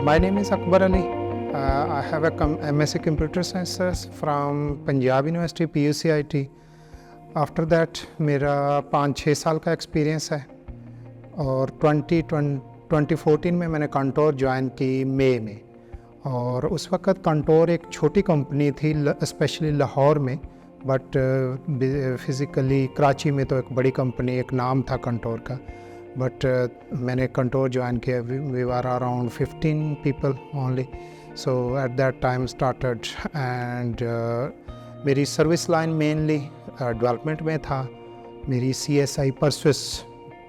My name is Akbar Ali. I have a MSc Computer Sciences from Punjab University PUCIT. After that मेरा 5-6 साल का experience है और 2014 में मैंने कंटोर ज्वाइन की मई में। और उस वक़्त कंटोर एक छोटी कंपनी थी, स्पेशली लाहौर में, बट फिज़िकली कराची में तो एक बड़ी कंपनी, एक नाम था कंटोर का। बट मैंने कंटोर ज्वाइन किया, we were around 15 people only. So at that time started and मेरी सर्विस लाइन मेनली डेवलपमेंट में था। मेरी CSI परसुस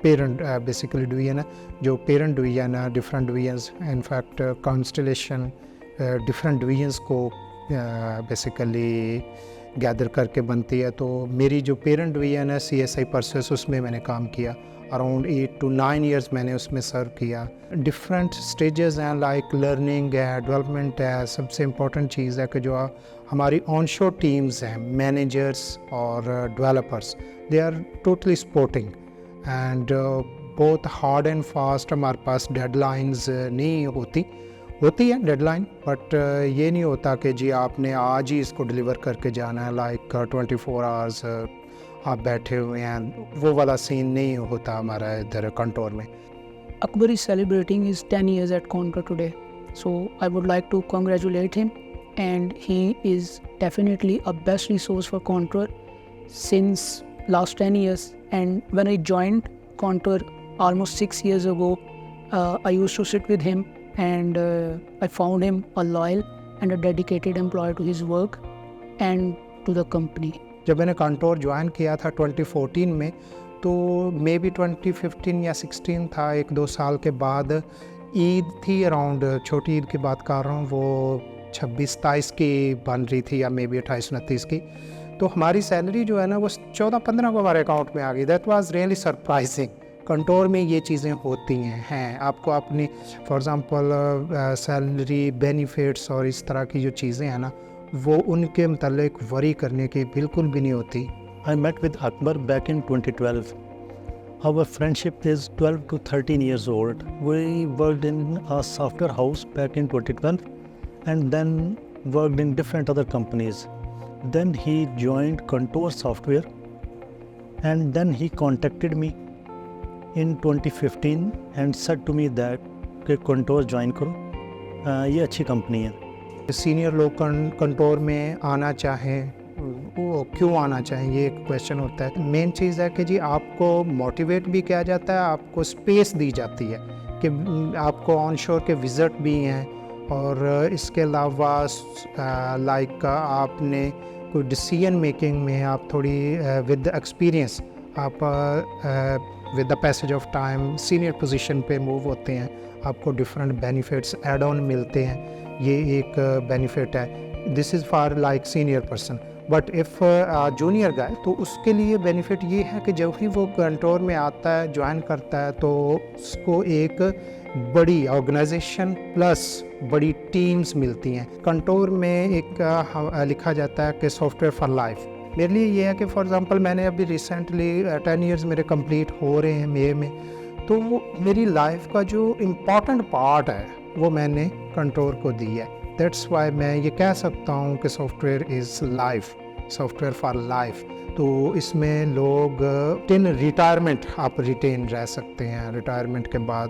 पेरेंट बेसिकली डिवीजन है, जो पेरेंट डिवीजन है, different divisions, in fact constellation different divisions को बेसिकली गैदर करके बनती है। तो मेरी जो पेरेंट डिवीजन है CSI परसुस, उसमें मैंने काम किया। अराउंड 8 to 9 ईयर्स मैंने उसमें सर्व किया। डिफरेंट स्टेजेस हैं, लाइक लर्निंग है, डेवलपमेंट है। सबसे इम्पोर्टेंट चीज़ है कि जो हमारी ऑनशोर टीम्स हैं, मैनेजर्स और developers, they are totally supporting and बहुत हार्ड एंड फास्ट। हमारे पास डेडलाइंस नहीं होती है डेडलाइन, बट ये नहीं होता कि जी आपने आज ही इसको डिलीवर करके जाना है, लाइक 24 आवर्स आप बैठे हुए हैं, वो वाला सीन नहीं होता हमारा इधर कंटोर में। Akbar is celebrating his 10 years at Contour today. So I would like to congratulate him, and he is definitely a best resource for Contour since last 10 years. And when I joined Contour almost 6 years ago, I used to sit with him, and I found him a loyal and a dedicated employee to his work and to the company. जब मैंने कंटोर join किया था 2014 में, तो may be 2015 या 16 था, 1-2 साल के बाद ईद थी, अराउंड छोटी ईद की बात कर रहा हूँ, वो 26-27 की बन रही थी या मे बी 28-29 की। तो हमारी सैलरी जो है ना वो 14-15 को हमारे अकाउंट में आ गई। That was really surprising. Contour में ये चीज़ें होती हैं आपको अपनी फॉर एग्ज़ाम्पल सैलरी, बेनिफिट्स और इस तरह की जो चीज़ें हैं ना, वो उनके मतलब वरी करने की बिल्कुल भी नहीं होती। I met with Akbar back in 2012. Our friendship is 12 to 13 years old. We worked in a software house back in 2012 and then worked in different other companies. Then he joined Contour Software and then he contacted me in 2015 and said to me that कि Contour join करो, ये अच्छी company है। Senior लोग contour में आना चाहें, वो क्यों आना चाहें, ये एक क्वेश्चन होता है। मेन चीज़ है कि जी आपको मोटिवेट भी किया जाता है, आपको स्पेस दी जाती है कि आपको ऑनशोर के विज़िट भी हैं, और इसके अलावा लाइक आपने कोई डिसीजन मेकिंग में आप थोड़ी विद एक्सपीरियंस आप with the passage of time senior position पे मूव होते हैं, आपको डिफरेंट बेनिफिट्स ऐड ऑन मिलते हैं। ये एक बेनिफिट है। This is for like senior person. But if junior guy, तो उसके लिए बेनिफिट ये है कि जब भी वो कंटोर में आता है, ज्वाइन करता है, तो उसको एक बड़ी ऑर्गेनाइजेशन प्लस बड़ी टीम्स मिलती हैं। कंटोर में एक लिखा जाता है कि सॉफ्टवेयर फॉर लाइफ। मेरे लिए ये है कि फॉर एग्ज़ाम्पल मैंने अभी रिसेंटली 10 ईयर्स मेरे कंप्लीट हो रहे हैं मई में, तो मेरी लाइफ का जो इम्पॉर्टेंट पार्ट है वो मैंने कंटोर को दी है। दैट्स वाई मैं ये कह सकता हूँ कि software is life, software for life. तो इसमें लोग टिन रिटायरमेंट आप रिटेन रह सकते हैं। रिटायरमेंट के बाद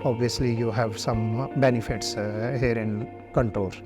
obviously you have some benefits here in contour.